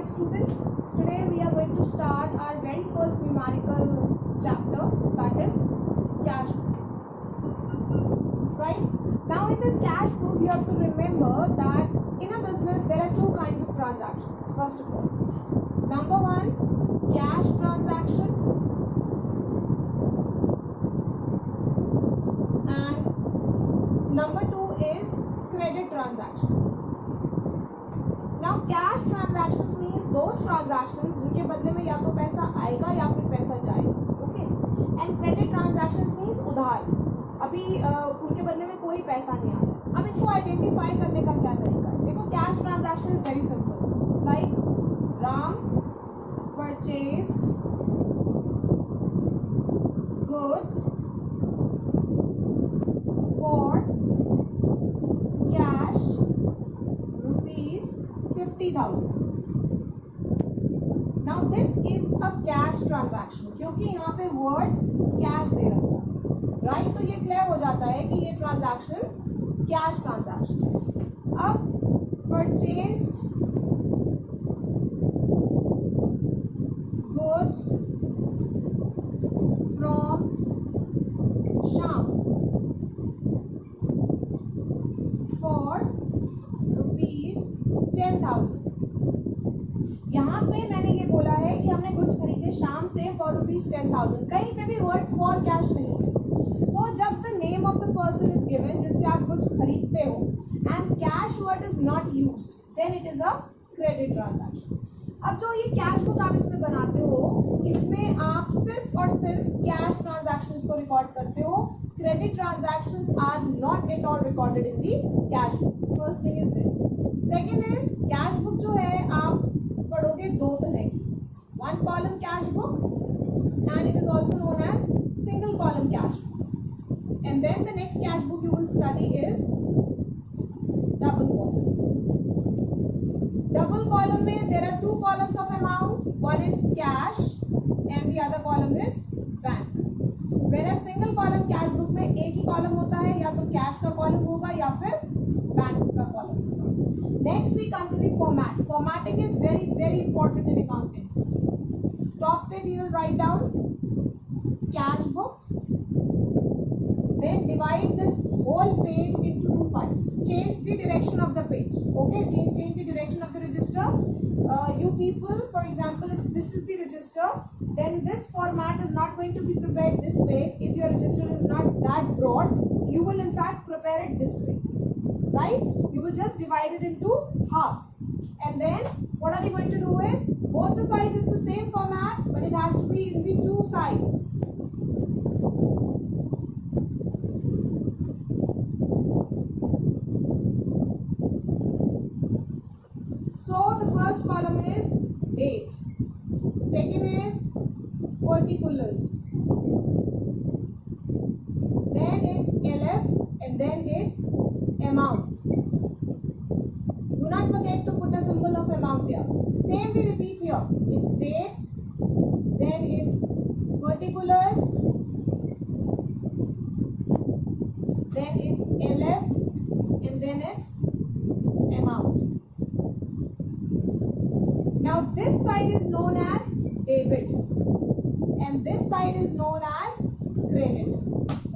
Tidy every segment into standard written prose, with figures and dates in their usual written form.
Alright students, today we are going to start our very first numerical chapter, that is cash book. Right? Now in this cash book you have to remember that in a business there are two kinds of transactions. First of all, number one, cash transaction, and number two is credit transaction. Now cash transactions means those transactions जिनके बदले में या तो पैसा आएगा या फिर पैसा जाएगा, okay. And credit transactions means उधार, अभी उनके बदले में कोई पैसा नहीं आ रहा. अब इनको आइडेंटिफाई करने का क्या तरीका है? देखो, cash transaction is very simple. Like Ram purchased goods for cash ₹50,000. Now this is a cash transaction क्योंकि यहाँ पे वर्ड कैश दे रखा है, राइट. तो ये क्लियर हो जाता है कि ये ट्रांजैक्शन कैश ट्रांजैक्शन है. अब purchased goods from Shyam for ₹10,000. यहाँ पे मैंने ये बोला है कि हमने गुड्स खरीदे शाम से फॉर ₹10,000. कहीं पे भी वर्ड फॉर कैश नहीं है. सो जब the name of the person is given जिससे आप गुड्स खरीदते हो and cash word is not used, then it is a credit transaction. अब जो ये कैश बुक आप इसमें बनाते हो, इसमें आप सिर्फ और सिर्फ कैश ट्रांजैक्शंस को रिकॉर्ड करते हो. Credit transactions are not at all recorded in the cash book. First thing is this. Second is, cash book जो है आप पढ़ोगे दो तरह की. One column cash book and it is also known as single column cash book. And then the next cash book you will study is double column. Double column में there are two columns of amount. One is cash and the other column is bank. Whereas single column cash book में एक ही column होता है, या तो cash का column होगा या फिर बैंक का कॉलम होगा. Next we come to the format. Formatting is very important in accountancy. Top पे we will write down cash book. Then divide this whole page into two parts. Change the direction of the page. Okay, change the direction of the register. You people, for example, if this is the register, then this format is not going to be prepared this way. If your register is not that broad, you will in fact prepare it this way. Right? You will just divide it into half, and then what are we going to do is, both the sides it's the same format, but it has to be in the two sides. So the first column is date, second is particulars, then it's LF, and then it's amount. Do not forget to put a symbol of amount here. Same we repeat here. It's date, then it's particulars, then it's LF, and then it's amount. Now this side is known as debit and this side is known as credit.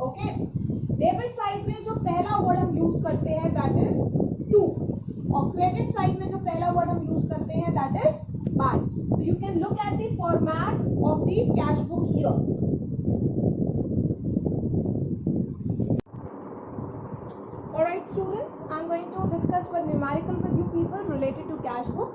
Okay? Debit side में जो पहला word हम use करते हैं that is to, और credit side में जो पहला वर्ड हम यूज करते हैं that is by. So you can look at the format of the cash book here. Alright students, I'm going to discuss one numerical with you people related to cash book.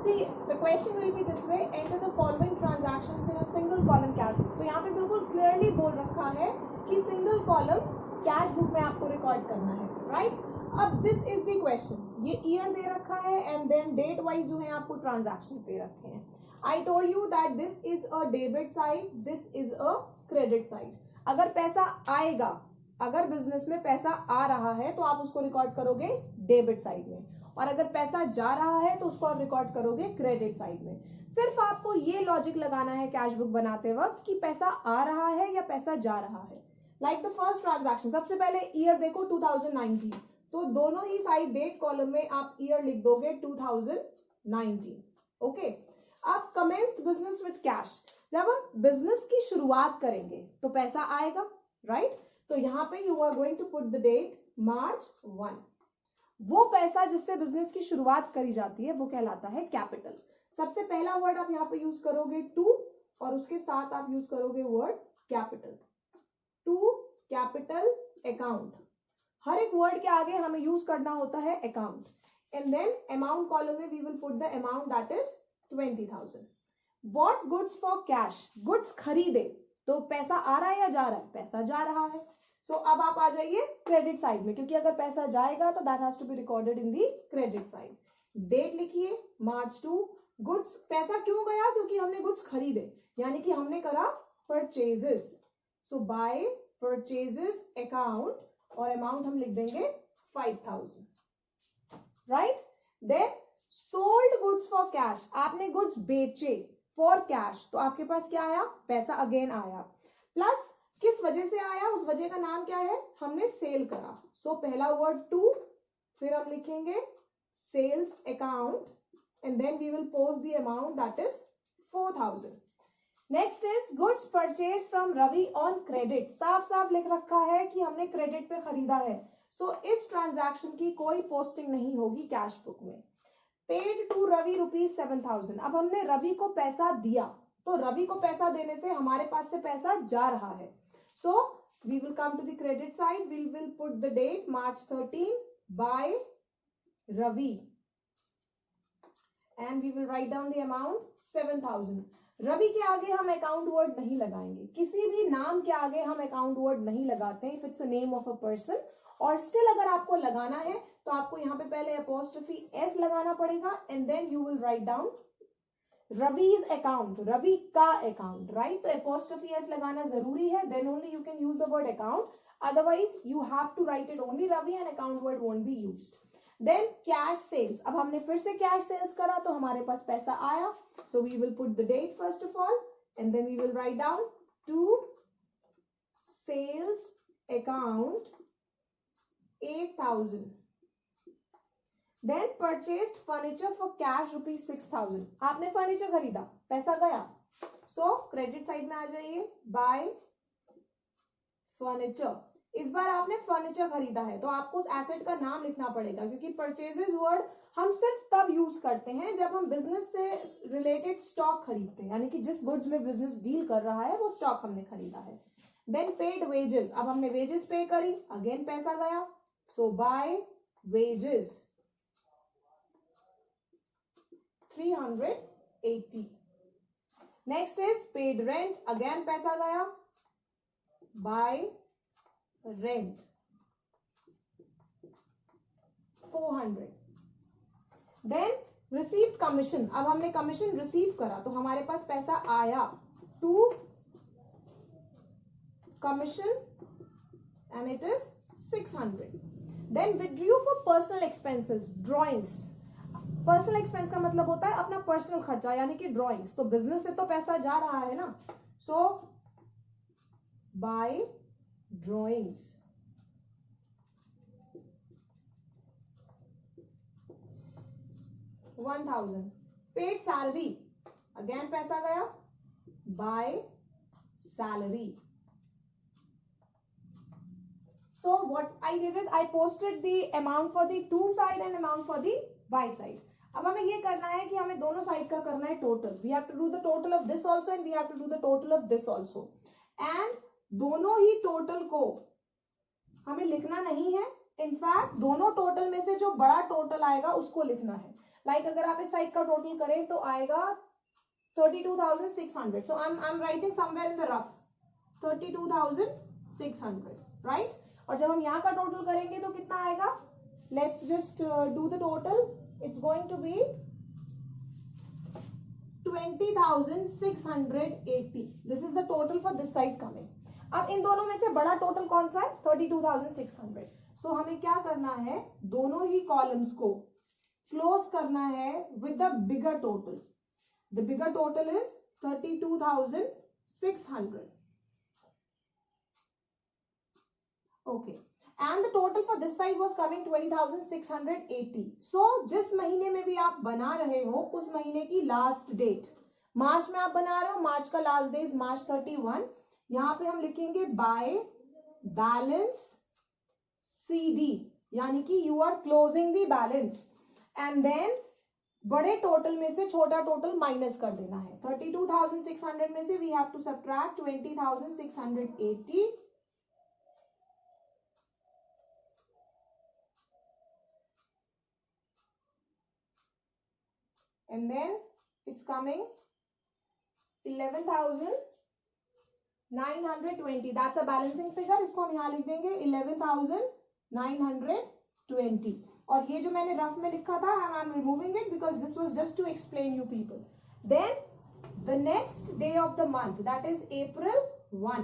See, the question will be this way: enter the following transactions in a single column cash book. तो यहाँ पे बिल्कुल clearly बोल रखा है कि single column cash book में आपको रिकॉर्ड करना है, राइट. अब दिस इज द क्वेश्चन. ये ईयर दे रखा है एंड देन डेट वाइज जो है आपको ट्रांजैक्शंस दे रखे हैं. I told you that this is a debit side, this is a credit side. अगर पैसा आएगा, अगर बिजनेस में पैसा आ रहा है तो आप उसको रिकॉर्ड करोगे डेबिट साइड में, और अगर पैसा जा रहा है तो उसको आप रिकॉर्ड करोगे क्रेडिट साइड में. सिर्फ आपको ये लॉजिक लगाना है कैश बुक बनाते वक्त कि पैसा आ रहा है या पैसा जा रहा है. लाइक द फर्स्ट ट्रांजैक्शन, सबसे पहले ईयर देखो 2019, तो दोनों ही साइड डेट कॉलम में आप ईयर लिख दोगे 2019. ओके अब कमेंस्ड बिजनेस विथ कैश, जब हम बिजनेस की शुरुआत करेंगे तो पैसा आएगा, राइट? तो यहाँ पे you are going to put the date March 1। वो पैसा जिससे बिजनेस की शुरुआत करी जाती है वो कहलाता है कैपिटल। सबसे पहला वर्ड आप यहाँ पे यूज करोगे टू, और उसके साथ आप यूज करोगे word capital. To capital account, हर एक वर्ड के आगे हमें यूज करना होता है account. And then amount column में we will put the amount that is 20,000। Bought goods for cash, goods खरीदे तो पैसा आ रहा है या जा रहा है? पैसा जा रहा है। सो अब आप आ जाइए क्रेडिट साइड में, क्योंकि अगर पैसा जाएगा तो that has to be recorded in the credit side. Date लिखिए March 2। गुड्स, पैसा क्यों गया? क्योंकि हमने गुड्स खरीदे, यानी कि हमने करा purchases. So by purchases account, और अमाउंट हम लिख देंगे 5,000, right? Then sold goods for cash, आपने गुड्स बेचे फॉर कैश, तो आपके पास क्या आया? पैसा अगेन आया। प्लस किस वजह से आया? उस वजह का नाम क्या है? हमने सेल करा। सो पहला वर्ड टू, फिर हम लिखेंगे sales account, and then we will post the amount that is 4,000। Next is goods purchase from Ravi on credit, साफ साफ लिख रखा है कि हमने क्रेडिट पे खरीदा है। सो इस ट्रांजैक्शन की कोई पोस्टिंग नहीं होगी कैश बुक में। पेड टू रवि ₹7,000, अब हमने रवि को पैसा दिया, तो रवि को पैसा देने से हमारे पास से पैसा जा रहा है। So we will come to the credit side, we will put the date March 13 by Ravi, and we will write down the amount 7,000। Ravi के आगे हम अकाउंट वर्ड नहीं लगाएंगे, किसी भी नाम के आगे हम अकाउंट वर्ड नहीं लगाते if it's a name of a person. और स्टिल अगर आपको लगाना है तो आपको यहाँ पे पहले अपोस्ट्रोफी एस लगाना पड़ेगा, and then you will write down Ravi's account, Ravi का अकाउंट, राइट? तो अपोस्ट्रोफी एस लगाना जरूरी है, then only you can use the word account, otherwise you have to write it only Ravi and account word won't be used. Then cash sales, अब हमने फिर से cash sales करा तो हमारे पास पैसा आया। So we will put the date first of all, and then we will write down to sales account 8,000। Then purchased furniture for cash ₹6,000, आपने फर्नीचर खरीदा, पैसा गया। सो क्रेडिट साइड में आ जाइए, बाय फर्नीचर। इस बार आपने फर्नीचर खरीदा है तो आपको उस एसेट का नाम लिखना पड़ेगा, क्योंकि परचेजेस वर्ड हम सिर्फ तब यूज करते हैं जब हम बिजनेस से रिलेटेड स्टॉक खरीदते हैं, यानी कि जिस गुड्स में बिजनेस डील कर रहा है वो स्टॉक हमने खरीदा है। देन पेड वेजेस, अब हमने वेजेस पे करी, अगेन पैसा गया, so by wages 380। Next is paid rent, again पैसा गया, by rent 400। Then received commission, अब हमने कमीशन रिसीव करा तो हमारे पास पैसा आया, to commission and it is 600। Then withdrew for personal expenses, drawings. Personal expense का मतलब होता है अपना पर्सनल खर्चा, यानी कि ड्रॉइंग्स, तो बिजनेस से तो पैसा जा रहा है ना। So by drawings 1,000। Paid salary, again पैसा गया, by salary. So what I did is I posted the amount for the to side and amount for the by side. अब हमें ये करना है कि हमें दोनों साइड का करना है total. We have to do the total of this also and we have to do the total of this also. And दोनों ही टोटल को हमें लिखना नहीं है, इनफैक्ट दोनों टोटल में से जो बड़ा टोटल आएगा उसको लिखना है। लाइक अगर आप इस साइड का टोटल करें तो आएगा 32,600. So I'm writing somewhere in the rough 32,600, right? और जब हम यहाँ का टोटल करेंगे तो कितना आएगा? Let's just do the total, it's going to be 20,680. This is the total for this side coming. अब इन दोनों में से बड़ा टोटल कौन सा है? 32,600. सो हमें क्या करना है, दोनों ही कॉलम्स को क्लोज करना है with the bigger total. The bigger total is 32,600. Okay, and the total for this side was coming 20,680. So जिस महीने में भी आप बना रहे हो उस महीने की लास्ट डेट, मार्च में आप बना रहे हो, मार्च का लास्ट डे इज मार्च 31. यहां पे हम लिखेंगे बाय बैलेंस CD, यानी कि you are closing the balance, and then बड़े टोटल में से छोटा टोटल माइनस कर देना है. 32,600 में से we have to subtract 20,680. And then it's coming 11,920. That's a balancing figure. इसको हम यहाँ लिख देंगे 11,920. और ये जो मैंने रफ में लिखा था, I'm removing it because this was just to explain you people. Then the next day of the month, that is April 1.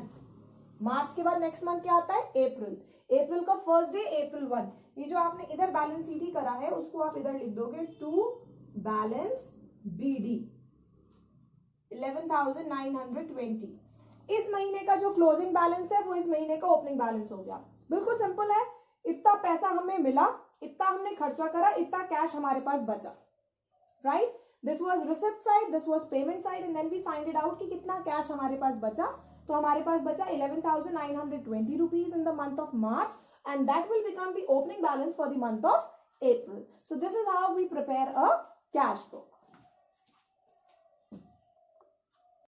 मार्च के बाद नेक्स्ट मंथ क्या आता है? अप्रैल. अप्रैल का फर्स्ट डे April 1. ये जो आपने इधर बैलेंस सीडी करा है उसको आप इधर लिख दोगे टू बैलेंस BD 11,920. इस महीने का जो क्लोजिंग बैलेंस है वो इस महीने का ओपनिंग बैलेंस हो गया. बिल्कुल सिंपल है. इतना पैसा हमें मिला, इतना हमने खर्चा करा, इतना कैश हमारे पास बचा, right? This was receipt side, this was payment side, and then we find it out कि कितना कैश हमारे पास बचा. तो हमारे पास बचा 11,920 rupees in the month of March, and that will become the opening balance for the month of April. So this is how we prepare a cash book.